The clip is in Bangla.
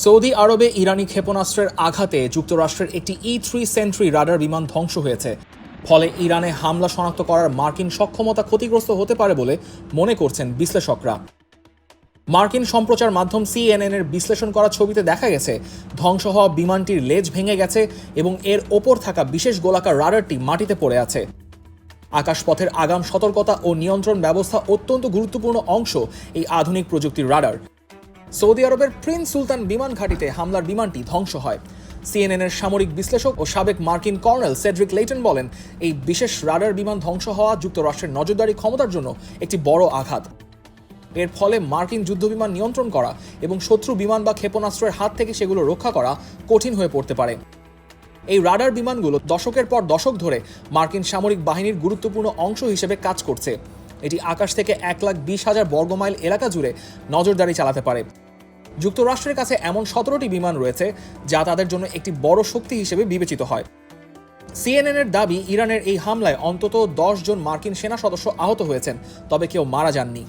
সৌদি আরবে ইরানি ক্ষেপণাস্ত্রের আঘাতে যুক্তরাষ্ট্রের একটি E-3 সেন্ট্রি রাডার বিমান ধ্বংস হয়েছে। ফলে ইরানে হামলা শনাক্ত করার মার্কিন সক্ষমতা ক্ষতিগ্রস্ত হতে পারে বলে মনে করছেন বিশ্লেষকরা। মার্কিন সম্প্রচার মাধ্যম CNN এর বিশ্লেষণ করা ছবিতে দেখা গেছে ধ্বংস হওয়া বিমানটির লেজ ভেঙে গেছে এবং এর ওপর থাকা বিশেষ গোলাকার রাডারটি মাটিতে পড়ে আছে। আকাশপথের আগাম সতর্কতা ও নিয়ন্ত্রণ ব্যবস্থা অত্যন্ত গুরুত্বপূর্ণ অংশ এই আধুনিক প্রযুক্তির রাডার। সৌদি আরবের প্রিন্স সুলতান বিমান ঘাঁটিতে হামলার বিমানটি ধ্বংস হয়। CNN এর সামরিক বিশ্লেষক ও সাবেক মার্কিন কর্নেল সেড্রিক লেইটন বলেন, এই বিশেষ রাডার বিমান ধ্বংস হওয়া যুক্তরাষ্ট্রের নজরদারি ক্ষমতার জন্য একটি বড় আঘাত। এর ফলে মার্কিন যুদ্ধবিমান নিয়ন্ত্রণ করা এবং শত্রু বিমান বা ক্ষেপণাস্ত্রের হাত থেকে সেগুলো রক্ষা করা কঠিন হয়ে পড়তে পারে। এই রাডার বিমানগুলো দশকের পর দশক ধরে মার্কিন সামরিক বাহিনীর গুরুত্বপূর্ণ অংশ হিসেবে কাজ করছে। এটি আকাশ থেকে 1,20,000 বর্গমাইল এলাকা জুড়ে নজরদারি চালাতে পারে। যুক্তরাষ্ট্রের কাছে এমন 17টি বিমান রয়েছে যা তাদের জন্য একটি বড় শক্তি হিসেবে বিবেচিত হয়। CNN এর দাবি, ইরানের এই হামলায় অন্তত 10 জন মার্কিন সেনা সদস্য আহত হয়েছেন, তবে কেউ মারা যাননি।